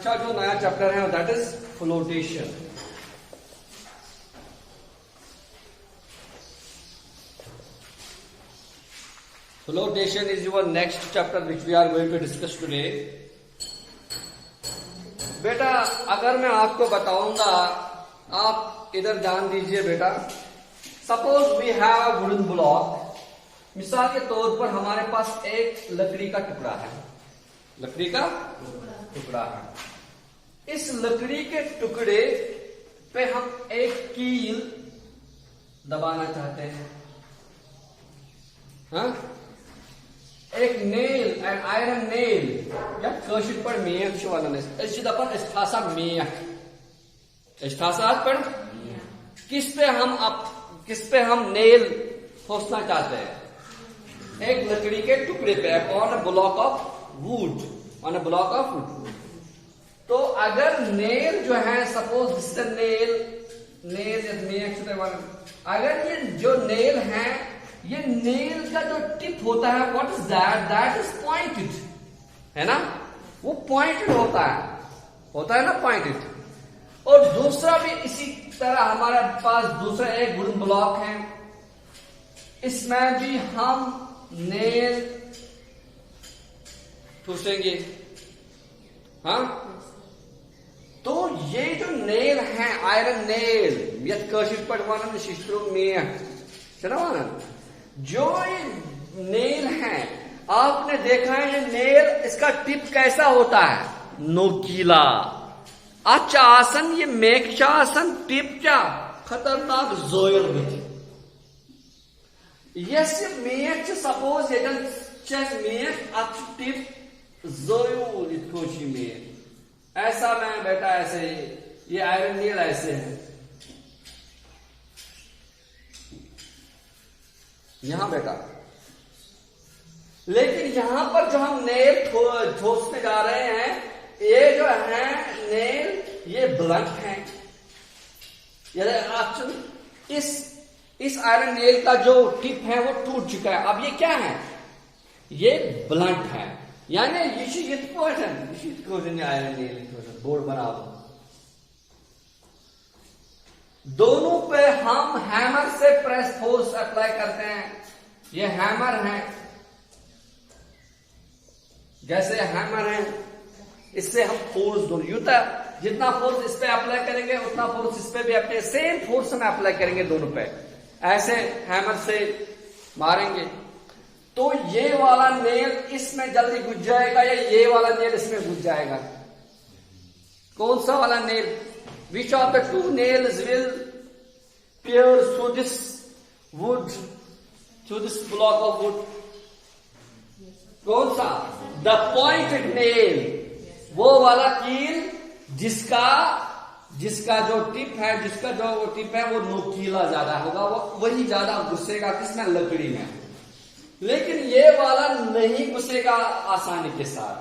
अच्छा जो नया चैप्टर है that is flotation. Flotation is your next chapter which we are going to discuss today. बेटा अगर मैं आपको बताऊंगा, आप इधर ध्यान दीजिए बेटा। Suppose we have a wooden block. मिसाल के तौर पर हमारे पास एक लकड़ी का टुकड़ा है, लकड़ी का टुकड़ा है। इस लकड़ी के टुकड़े पे हम एक कील दबाना चाहते हैं, हाँ? एक नेल, एन आयरन नेल, या कशिर पर मेख छ वनान दपान मेख पर किस पे हम नेल ठोसना चाहते हैं? एक लकड़ी के टुकड़े पे, on a block of would, on a block of would. तो अगर नेल जो है, सपोज दिस नेल, अगर ये जो नेल है, ये नेल का जो टिप होता है, what is that? That is pointed, है ना? वो पॉइंटेड होता है ना, पॉइंटेड। और दूसरा भी इसी तरह हमारे पास दूसरा एक वुडन ब्लॉक है, इसमें भी हम नेल ठूसेंगे, हाँ? तो ये जो नेल है, आयरन नेल, यथ कशिर पर वनान शिश्रु मेख चला वनान, जो ये नेल है, आपने देखा है ये नेल, इसका टिप कैसा होता है? नोकीला। अच्छा आसन ये मेख आसन टिप क्या खतरनाक जोर भी। यस मेख सपोज ये मेख अच टिप जोर इतकोशी मेख, ऐसा मैं बेटा ऐसे ये आयरन नेल ऐसे है, यहां बेटा। लेकिन यहां पर जो हम नेल ठोसने जा रहे हैं, ये जो है नेल, ये ब्लंट है। इस आयरन नेल का जो टिप है वो टूट चुका है। अब ये क्या है? ये ब्लंट है, यानी आयरन नेल बोर्ड बराबर। दोनों पे हम हैमर से प्रेस फोर्स अप्लाई करते हैं। ये हैमर है, जैसे हैमर है, इससे हम फोर्स दोनों यूता, जितना फोर्स इस पे अप्लाई करेंगे उतना फोर्स इस पे भी अपने सेम फोर्स में अप्लाई करेंगे, दोनों पे ऐसे हैमर से मारेंगे। तो ये वाला नेल इसमें जल्दी घुस जाएगा या ये वाला नेल इसमें घुस जाएगा? कौन सा वाला nail? Which of the two nails will pierce through this wood, through this block of wood? कौन सा? The pointed nail, वो वाला कील जिसका जो टिप है, वो नोकीला ज्यादा होगा, वो वही ज्यादा घुसेगा किसमें? लकड़ी में। लेकिन ये वाला नहीं घुसेगा आसानी के साथ।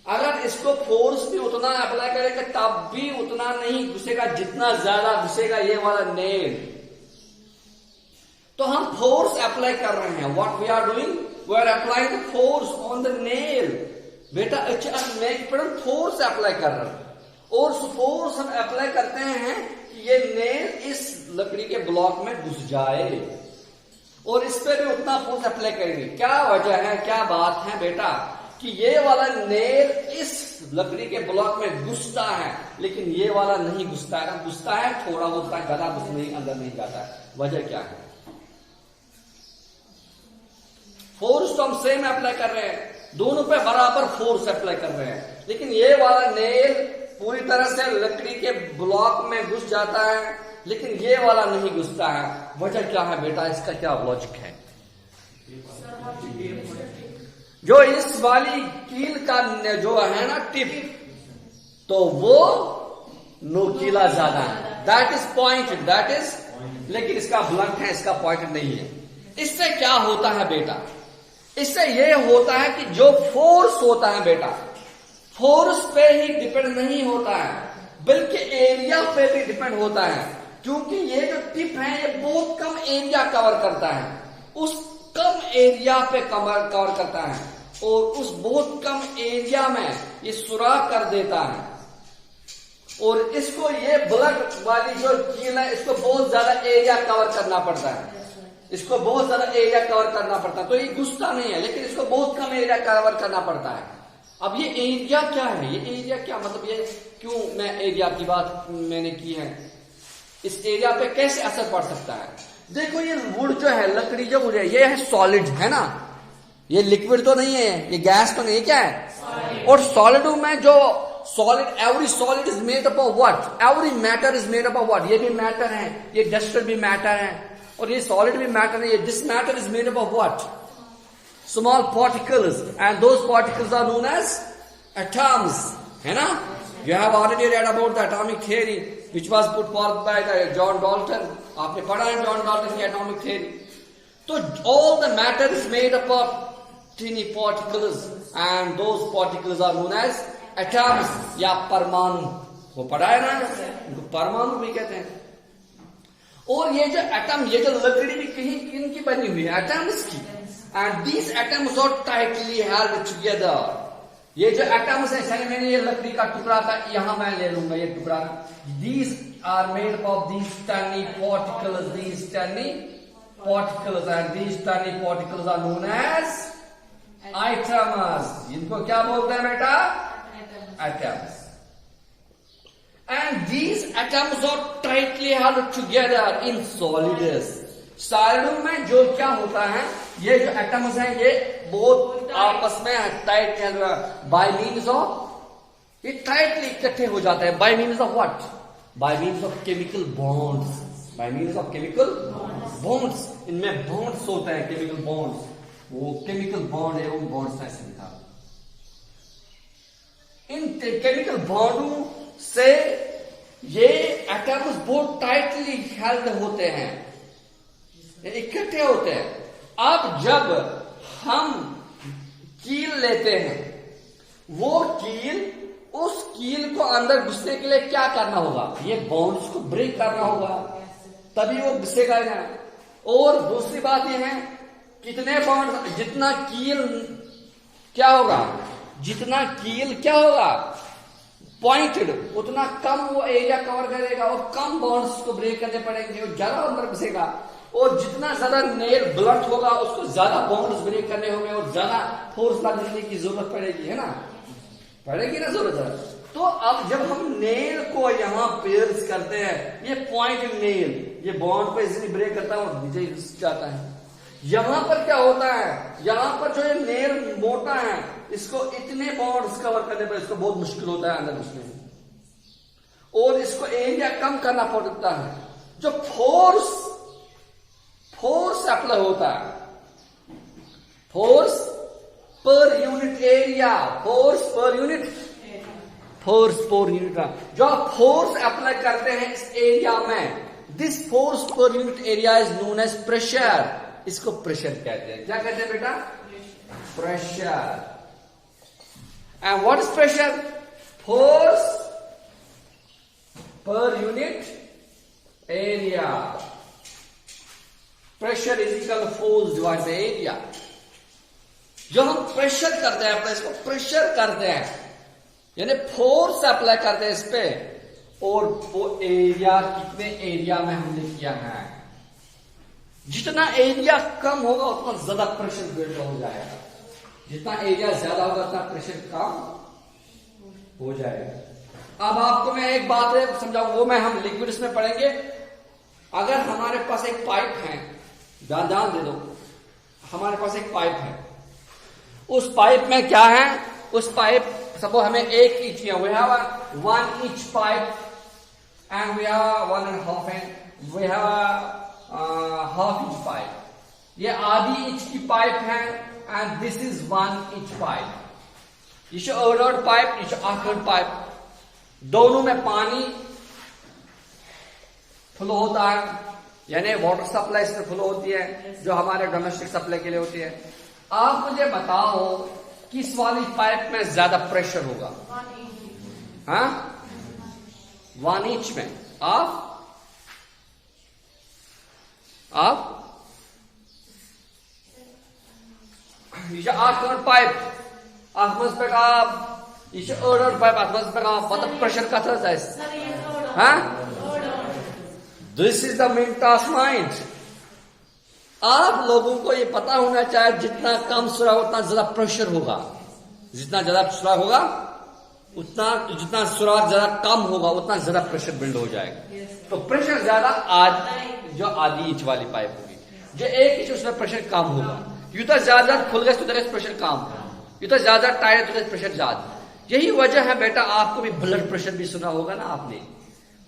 अगर इसको फोर्स भी उतना अप्लाई करेगा तब भी उतना नहीं घुसेगा जितना ज्यादा घुसेगा ये वाला नेल। तो हम फोर्स अप्लाई कर रहे हैं। What we are doing? We are applying the force on the nail. बेटा अच्छा मेक पर फोर्स अप्लाई कर रहे हैं, और फोर्स हम अप्लाई करते हैं कि ये नेल इस लकड़ी के ब्लॉक में घुस जाए, और इस पे भी उतना फोर्स अप्लाई करेंगे। क्या वजह है, क्या बात है बेटा? कि ये वाला नेल इस लकड़ी के ब्लॉक में घुसता है, लेकिन ये वाला नहीं घुसता है। घुसता है थोड़ा बहुत, ज्यादा घुस नहीं, अंदर नहीं जाता है। वजह क्या है? फोर्स तो हम सेम अप्लाई कर रहे हैं, दोनों पे बराबर फोर्स अप्लाई कर रहे हैं, लेकिन ये वाला नेल पूरी तरह से लकड़ी के ब्लॉक में घुस जाता है, लेकिन ये वाला नहीं घुसता है। वजह क्या है बेटा? इसका क्या लॉजिक है? जो इस वाली कील का जो है ना टिप, तो वो नोकीला ज्यादा है, that is pointed, that is, लेकिन इसका ब्लंट है, इसका पॉइंटेड नहीं है। इससे क्या होता है बेटा? इससे ये होता है कि जो फोर्स होता है बेटा, फोर्स पे ही डिपेंड नहीं होता है, बल्कि एरिया पे भी डिपेंड होता है। क्योंकि ये जो टिप है ये बहुत कम एरिया कवर करता है, उस कम एरिया पे कवर करता है, और उस बहुत कम एरिया में ये सुराख कर देता है। और इसको ये ब्लड वाली जो कील है इसको बहुत ज्यादा एरिया कवर करना पड़ता है, इसको बहुत ज्यादा एरिया कवर करना पड़ता है। तो ये घुसता नहीं है लेकिन इसको बहुत कम एरिया कवर करना पड़ता है। अब ये एरिया क्या है, ये एरिया क्या मतलब, ये क्यों मैं एरिया की बात मैंने की है, इस एरिया पे कैसे असर पड़ सकता है। देखो ये वुड जो है, लकड़ी जो वुड है, ये है सॉलिड है ना, ये लिक्विड तो नहीं है, ये गैस तो नहीं, क्या है। और सॉलिड में जो solid, every solid is made up of what, every matter is made up of what, ये भी मैटर है, ये डस्टर भी मैटर है और ये सॉलिड भी मैटर है। This matter is made up of what, small particles, and those particles are known as atoms, है ना। You have already read about the atomic theory which was put forth by the John Dalton, आपने पढ़ा है John Dalton की atomic theory. तो all the matter is made up of tiny particles and those particles are known as atoms या परमाणु, वो पढ़ा है ना, परमाणु भी कहते हैं। और ये जो एटम, ये जो लकड़ी भी कहीं किनकी बनी हुई है, एटम्स की, and these atoms are tightly held together. ये जो एटम्स है, चलिए मैंने ये लकड़ी का टुकड़ा था, यहां मैं ले लूंगा ये टुकड़ा, these are made of these tiny particles, these tiny particles and these tiny particles are known as atoms। इनको क्या बोलते हैं बेटा, atoms। and these atoms are tightly held together in solids। Solid में जो क्या होता है, ये जो एटम्स हैं ये बहुत आपस में टाइट है, बाय मीन्स ऑफ, ये टाइटली इकट्ठे हो जाते हैं, bye means of what, bye means of chemical bonds, bye means of chemical bonds. इनमें बॉन्ड्स होते हैं, केमिकल बॉन्ड्स, वो केमिकल बॉन्ड है, उन बॉन्ड्स ऐसे लिखा। इन केमिकल बॉन्डों से ये एटम्स बहुत टाइटली हेल्ड होते हैं, इकट्ठे होते हैं। अब जब हम कील लेते हैं, वो कील, उस कील को अंदर घुसने के लिए क्या करना होगा, ये बॉन्ड्स को ब्रेक करना होगा, तभी वो घुसेगा ना। और दूसरी बात ये है, कितने बॉन्ड, जितना कील क्या होगा, जितना कील क्या होगा पॉइंटेड, उतना कम वो एरिया कवर करेगा और कम बॉन्ड्स को ब्रेक करने पड़ेंगे और ज्यादा अंदर घुसेगा। और जितना ज्यादा नेल ब्लंट होगा उसको ज्यादा बॉन्ड्स ब्रेक करने होंगे और ज्यादा फोर्स लगाने की जरूरत पड़ेगी, है ना, पड़ेगी ना जरूरत। तो अब जब हम नेल को यहाँ पेयर्स करते हैं, ये पॉइंटेड नेल, ये बॉन्ड को इजीली ब्रेक करता है और नीचे घुस जाता है। यहां पर क्या होता है, यहां पर जो ये नेल मोटा है, इसको इतने बॉन्ड्स कवर करने पर इसको बहुत मुश्किल होता है अंदर घुसने में, और इसको एरिया कम करना पड़ता है। जो फोर्स अप्लाई होता है, force per unit area, force per unit जो आप फोर्स अप्लाई करते हैं इस एरिया में, this force per unit area is known as pressure. इसको प्रेशर कहते हैं, क्या कहते हैं बेटा, pressure. And what is pressure, force per unit area. Pressure is equal to force divide by area. जो हम प्रेशर करते हैं, अपने इसको प्रेशर करते हैं, यानी फोर्स अप्लाई करते हैं इस पे, और वो एरिया कितने एरिया में हमने किया है, जितना एरिया कम होगा उतना ज्यादा प्रेशर बिल्ड हो जाएगा, जितना एरिया ज्यादा होगा उतना प्रेशर कम हो जाएगा। अब आपको मैं एक बात समझाऊं, वो मैं हम लिक्विड्स में पढ़ेंगे। अगर हमारे पास एक पाइप है, ध्यान दे दो, हमारे पास एक पाइप है, उस पाइप में क्या है, उस पाइप सपोज हमें 1 इंच है, we have 1 inch pipe and we have 1.5 inch, we have half inch pipe. ये आधी इंच की पाइप है and this is 1 inch pipe. ये ओवरऑल पाइप, ये आखिर पाइप, दोनों में पानी फ्लो होता है, यानी वाटर सप्लाई इसमें फ्लो होती है जो हमारे डोमेस्टिक सप्लाई के लिए होती है। आप मुझे बताओ किस वाली पाइप में ज्यादा प्रेशर होगा, हाँ 1 इंच में। आप ये 8 पाइप, आप ये ओडर पाइप अथवा पता प्रेशर कथ हाँ this is the main task mind. आप लोगों को ये पता होना चाहिए जितना कम सुराग उतना ज्यादा प्रेशर होगा, जितना ज्यादा सुराग होगा उतना, जितना सुराग ज्यादा कम होगा उतना ज्यादा प्रेशर बिल्ड हो जाएगा। तो प्रेशर ज्यादा जो आधी इंच वाली पाइप होगी, जो 1 इंच उसमें प्रेशर कम होगा। युद्ध ज्यादा खुल गए तो प्रेशर कम, युद्ध ज्यादा टाइट तो प्रेशर ज्यादा। यही वजह है बेटा, आपको भी ब्लड प्रेशर भी सुना होगा ना आपने।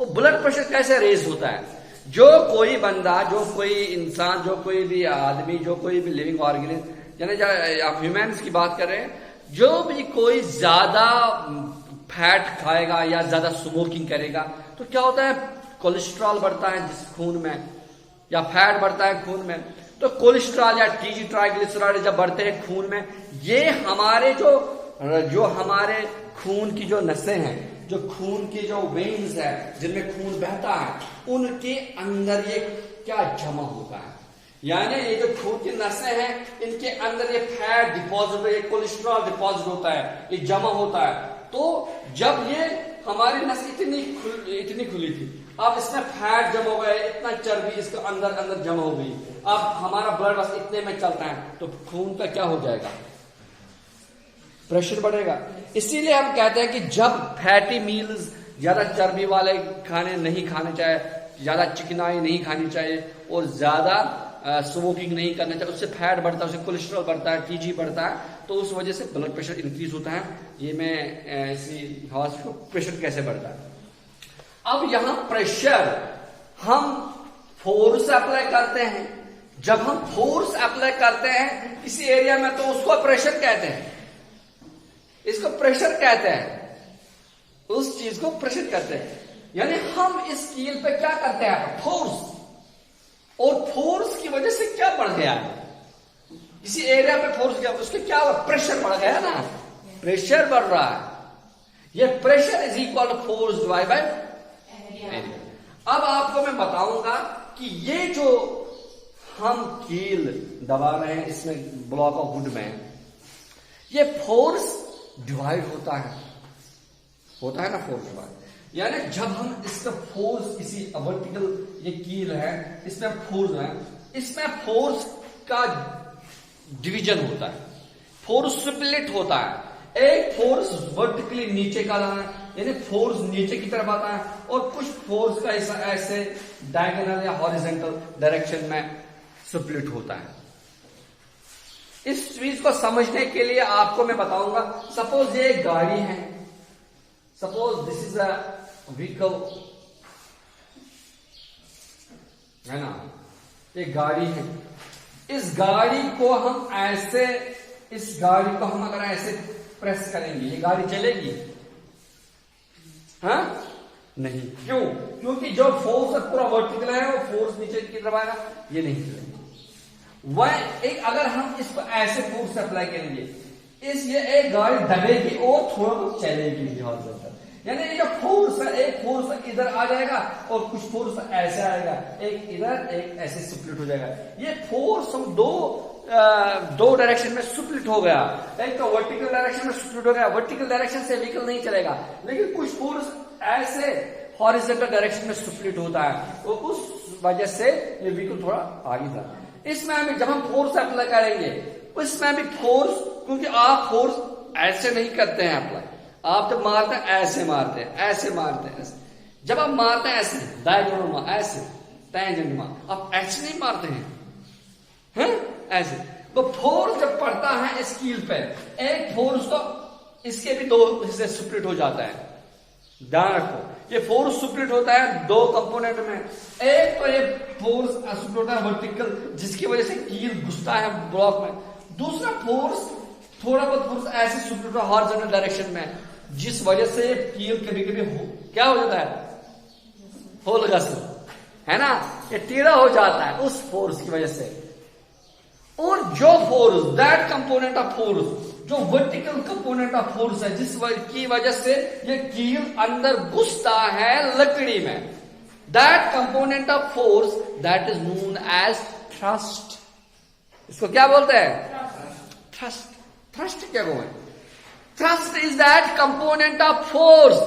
वो ब्लड प्रेशर कैसे रेज होता है? जो कोई बंदा, जो कोई इंसान, जो कोई भी आदमी, जो कोई भी लिविंग ऑर्गेनिज्म, यानी आप ह्यूमन्स की बात कर रहे हैं, जो भी कोई ज्यादा फैट खाएगा या ज्यादा स्मोकिंग करेगा तो क्या होता है? कोलेस्ट्रॉल बढ़ता है जिस खून में, या फैट बढ़ता है खून में। तो कोलेस्ट्रॉल या टीजी ट्राइग्लिसराइड जब बढ़ते हैं खून में, ये हमारे जो हमारे खून की जो नसें हैं, जो खून की जो वेन्स है जिनमें खून बहता है, उनके अंदर ये क्या जमा होता है, यानी ये जो खून की नसें हैं इनके अंदर ये फैट डिपॉजिट, ये कोलेस्ट्रॉल डिपॉजिट होता है, ये जमा होता है। तो जब ये हमारी नस इतनी खुली थी, अब इसमें फैट जमा हो गया, इतना चर्बी इसके अंदर जमा हो गई, अब हमारा ब्लड बस इतने में चलता है, तो खून का क्या हो जाएगा? प्रेशर बढ़ेगा। इसीलिए हम कहते हैं कि जब फैटी मील्स, ज्यादा चर्बी वाले खाने नहीं खाने चाहिए, ज्यादा चिकनाई नहीं खानी चाहिए और ज्यादा स्मोकिंग नहीं करना चाहिए, उससे फैट बढ़ता है, उससे कोलेस्ट्रॉल बढ़ता है, टीजी बढ़ता है, तो उस वजह से ब्लड प्रेशर इंक्रीज होता है। ये मैं ऐसी हवा से प्रेशर कैसे बढ़ता है। अब यहां प्रेशर हम फोर्स अप्लाई करते हैं। जब हम फोर्स अप्लाई करते हैं किसी एरिया में तो उसको प्रेशर कहते हैं, इसको प्रेशर कहते हैं, उस चीज को प्रेशर कहते हैं। यानी हम इस कील पे क्या करते हैं? फोर्स, और फोर्स की वजह से क्या बढ़ गया? किसी एरिया पे फोर्स गया, उसके क्या हुआ? प्रेशर बढ़ गया ना, प्रेशर बढ़ रहा है। ये pressure is equal to force divide by area. अब आपको मैं बताऊंगा कि ये जो हम कील दबा रहे हैं इसमें ब्लॉक ऑफ वुड में, ये फोर्स डिवाइड होता है ना, फोर्स डिवाइड। यानी जब हम इसका फोर्स, किसी वर्टिकल ये कील है, इसमें फोर्स है, इसमें फोर्स का डिवीजन होता है, फोर्स स्प्लिट होता है। एक फोर्स वर्टिकली नीचे का आता है, यानी फोर्स नीचे की तरफ आता है, और कुछ फोर्स का ऐसे डायगोनल या हॉरिजॉन्टल डायरेक्शन में स्प्लिट होता है। इस चीज को समझने के लिए आपको मैं बताऊंगा, सपोज ये एक गाड़ी है, suppose this is a vehicle, है ना, एक गाड़ी है। इस गाड़ी को हम ऐसे, इस गाड़ी को हम अगर ऐसे प्रेस करेंगे, ये गाड़ी चलेगी? हाँ नहीं। क्यों? क्योंकि जो फोर्स पूरा वर्टिकल है वो फोर्स नीचे की तरफ आएगा, ये नहीं चलेगी। वह एक अगर हम इसको ऐसे फोर्स अप्लाई करेंगे, ये एक गाड़ी दबेगी और थोड़ा बहुत चलेगी हॉरिजॉन्टल, यानी ये जो फोर्स है, एक फोर्स इधर आ जाएगा और कुछ फोर्स ऐसे आएगा, एक इधर एक ऐसे स्प्लिट हो जाएगा। ये फोर्स हम दो डायरेक्शन में स्प्लिट हो गया, एक तो वर्टिकल डायरेक्शन में स्प्लिट हो गया, वर्टिकल डायरेक्शन से व्हीकल नहीं चलेगा, लेकिन कुछ फोर्स ऐसे हॉरिजॉन्टल डायरेक्शन में स्प्लिट होता है, तो उस वजह से ये व्हीकल थोड़ा आगे था। इसमें भी जब हम फोर्स अप्लाई करेंगे, उसमें भी फोर्स, क्योंकि आप फोर्स ऐसे नहीं करते हैं अप्लाई, आप जब मारते हैं ऐसे मारते हैं, ऐसे मारते हैं, ऐसे। जब आप मारते हैं ऐसे डायगोनल, ऐसे टेंजेंट, आप ऐसे नहीं मारते हैं, ऐसे। तो फोर्स जब पड़ता है इस कील पे, एक फोर्स तो इसके भी दो हिस्से स्प्लिट हो जाता है, ध्यान रखो। ये फोर्स स्प्लिट होता है दो कंपोनेंट में, एक तो ये फोर्स स्प्लिट होता है वर्टिकल, जिसकी वजह से कील घुसता है ब्लॉक में। दूसरा फोर्स, थोड़ा बहुत फोर्स ऐसे स्प्लिट होता है हॉरिजॉन्टल डायरेक्शन में, जिस वजह से कील कभी कभी क्या हो जाता है? होलगस, है ना, ये टेढ़ा हो जाता है उस फोर्स की वजह से। और जो force, that component of force, जो वर्टिकल कंपोनेंट ऑफ फोर्स है, जिस की वजह से ये कील अंदर घुसता है लकड़ी में, that component of force, that is known as thrust. इसको क्या बोलते हैं? थ्रस्ट। थ्रस्ट क्या है? Thrust is that component of force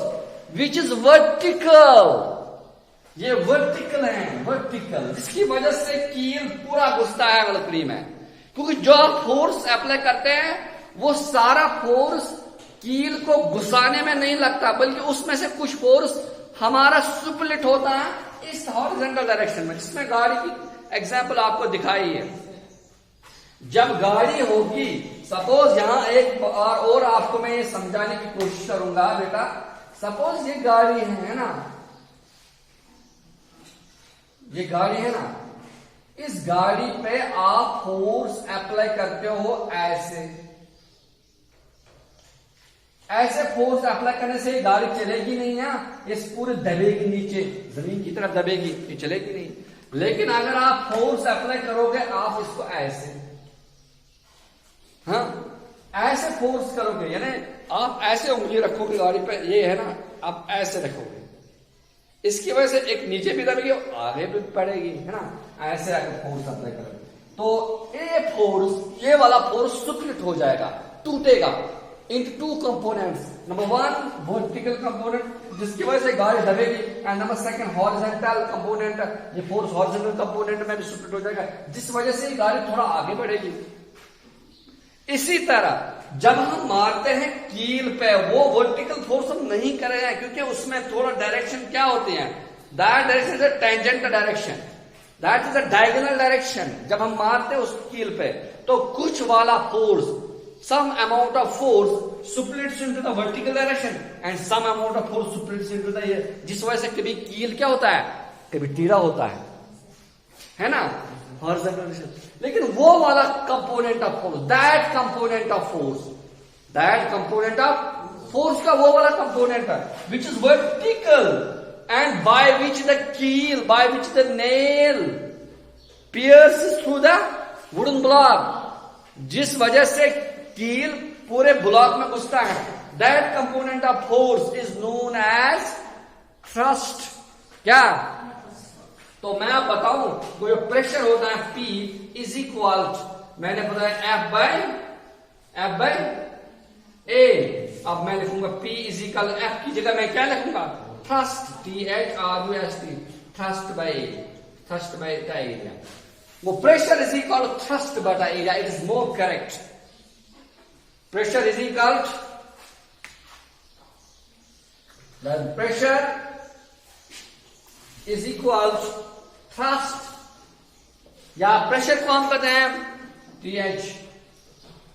which is vertical. ये वर्टिकल है, वर्टिकल, जिसकी वजह से कील पूरा घुसता है लकड़ी में। क्योंकि जो आप फोर्स अप्लाई करते हैं वो सारा फोर्स कील को घुसाने में नहीं लगता, बल्कि उसमें से कुछ फोर्स हमारा सुपलिट होता है इस हॉरिजॉन्टल डायरेक्शन में, जिसमें गाड़ी की एग्जांपल आपको दिखाई है। जब गाड़ी होगी, सपोज यहां एक और आपको मैं ये समझाने की कोशिश करूंगा बेटा। सपोज ये गाड़ी है ना, ये गाड़ी है ना, इस गाड़ी पे आप फोर्स अप्लाई करते हो ऐसे ऐसे फोर्स अप्लाई करने से गाड़ी चलेगी नहीं है, इस पूरे दबेगी, नीचे जमीन की तरफ दबेगी, ये चलेगी नहीं। लेकिन अगर आप फोर्स अप्लाई करोगे, आप इसको ऐसे, हाँ ऐसे फोर्स करोगे, यानी आप ऐसे उंगली रखोगे गाड़ी पे, ये है ना, आप ऐसे रखोगे, इसकी वजह से एक नीचे भी दबेगी और आगे भी पड़ेगी, है ना। ऐसे आगे फोर्स अप्लाई करोगे तो ये फोर्स, ये वाला फोर्स सुपलिट हो जाएगा, टूटेगा into two components. Number one, vertical component, जिसकी वजह से गाड़ी दबेगी, and number second, horizontal component, ये force horizontal component में भी split हो जाएगा, जिस वजह से गाड़ी थोड़ा आगे बढ़ेगी। इसी तरह जब हम मारते हैं कील पे, वो वर्टिकल फोर्स हम नहीं कर रहे हैं, क्योंकि उसमें थोड़ा डायरेक्शन क्या होती है, that direction is a tangent direction, that is a diagonal direction. जब हम मारते हैं उस कील पे, तो कुछ वाला force, some amount of force splits into the vertical direction and some amount of force splits into the, जिस वजह से कभी कील क्या होता है, कभी टीरा होता है ना, horizontal direction। लेकिन वो वाला component of force, that component of force, that component of force का वो वाला component है which is vertical and by which the keel, by which the nail pierces through the wooden block, जिस वजह से कील पूरे ब्लॉक में घुसता है, that component of force is known as thrust. क्या? तो मैं आप बताऊं, वो जो प्रेशर होता है P इज इक्वल, मैंने बताया F बाय A। अब मैं लिखूंगा P इज इक्वल F की जगह मैं क्या लिखूंगा, thrust, THRUST, thrust by A, thrust by the area. वो प्रेशर इज इक्वल थ्रस्ट बटा area, it is more correct. Pressure is equal to, the pressure is equal to thrust, या pressure को हम कहते हैं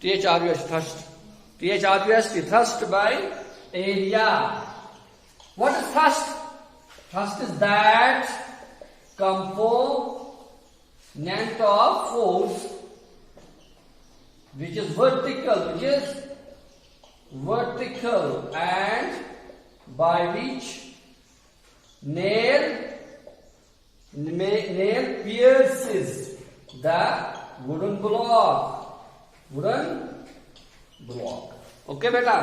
THRUST, thrust, THRUST, thrust by area। What is thrust? Thrust is that component of force which is vertical, and by which nail pierces the wooden block। Okay बेटा,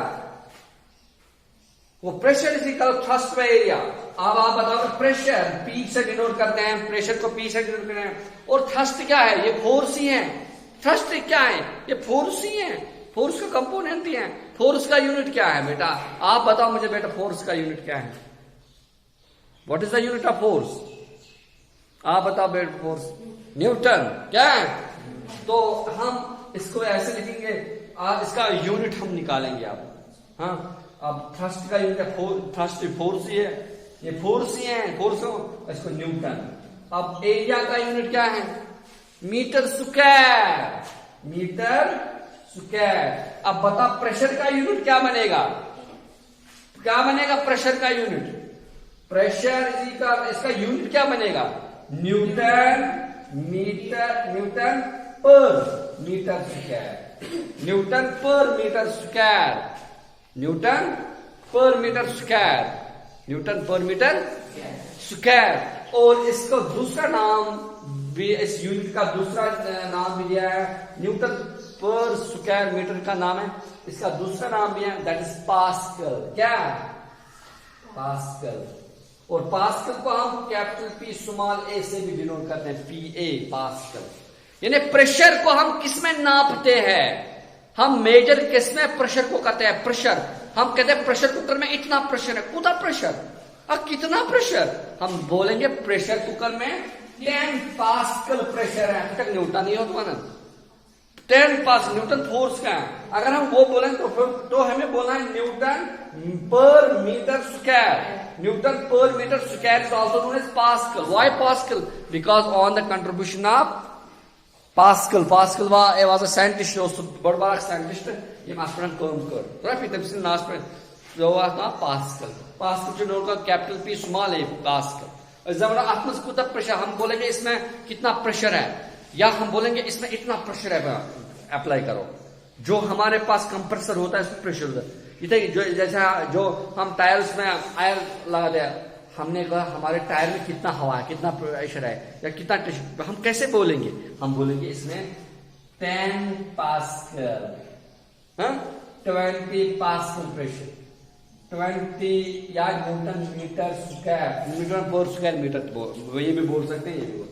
वो pressure is equal thrust bye area. अब आप बताओ, pressure P से denote करते हैं, pressure को P से डिनोट करते हैं, और थ्रस्ट क्या है, ये फोर्स ही है। थ्रस्ट क्या है, ये फोर्स ही है, फोर्स का कंपोनेंट ही है। फोर्स का यूनिट क्या है बेटा, आप बताओ मुझे बेटा, फोर्स का यूनिट क्या है, what is the unit of force, आप बताओ बेटा। फोर्स न्यूटन, क्या है? तो हम इसको ऐसे लिखेंगे, इसका यूनिट हम निकालेंगे अब। हाँ, अब थ्रस्ट का यूनिट, थ्रस्ट फोर्स ही है, ये फोर्स ही है, फोर्स को इसको न्यूटन। अब एरिया का यूनिट क्या है, मीटर स्क्वायर, मीटर स्क्वायर। अब बता प्रेशर का यूनिट क्या बनेगा, क्या बनेगा प्रेशर का यूनिट, प्रेशर इज इक्वल, इसका यूनिट क्या बनेगा, Newton per metre square, newton per metre square, newton per metre square, newton per metre square. और इसको दूसरा नाम भी, इस यूनिट का दूसरा नाम भी दिया है, न्यूटन पर स्क्वायर मीटर का नाम है, इसका दूसरा नाम भी है, दैट इज पास्कल। क्या? पास्कल। और पास्कल को हम कैपिटल P स्मॉल a से भी डिनोट करते हैं, PA, पास्कल। यानी प्रेशर को हम किसमें नापते हैं, हम मेजर किस में प्रेशर को करते हैं? प्रेशर। हम कहते हैं प्रेशर कुकर में इतना प्रेशर है, कुदा प्रेशर, अब कितना प्रेशर? हम बोलेंगे प्रेशर कुकर में 10 पास्कल प्रेशर है। तक न्यूटन नहीं होता ना, 10 पास न्यूटन फोर्स का है। अगर हम वो बोलें तो हमें बोलना है newton per metre square. Newton per metre square is also known as pascal. Why pascal? Because on the contribution of Pascal. Pascal was a scientist, बड़ बड़ा साइंटिस्ट यम अत पे काम कर। तो तम सद नास पे जो Pascal. Pascal note capital P small A Pascal. जब अत मज कूत प्रेशर, हम बोलेंगे इसमें कितना प्रेशर है, या हम बोलेंगे इसमें इतना प्रेशर है, अप्लाई करो। जो हमारे पास कंप्रेसर होता है उसमें प्रेशर होता है। जो जैसा जो हम टायर्स में आयर लगा दिया, हमने कहा हमारे टायर में कितना हवा है, कितना प्रेशर है, या कितना, हम कैसे बोलेंगे? हम बोलेंगे इसमें 10 पास्कल, 20 पास्कल प्रेशर, 20 या न्यूटन मीटर स्क्वायर, न्यूटन पर स्क्वायर मीटर, ये भी बोल सकते हैं, ये भी बोल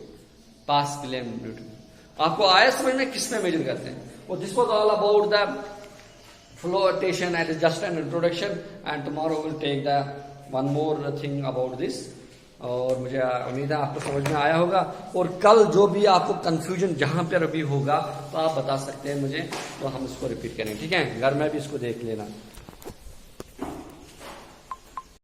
पास्कल न्यूटन। आपको आया समझ में किस में मेजर करते हैं? और this was all about the flotation and just an introduction, and tomorrow we'll take the one more thing about this। और मुझे उम्मीद है आपको समझ में आया होगा। और कल जो भी आपको कंफ्यूजन जहां पर अभी होगा तो आप बता सकते हैं मुझे, तो हम इसको रिपीट करें, ठीक है? घर में भी इसको देख लेना।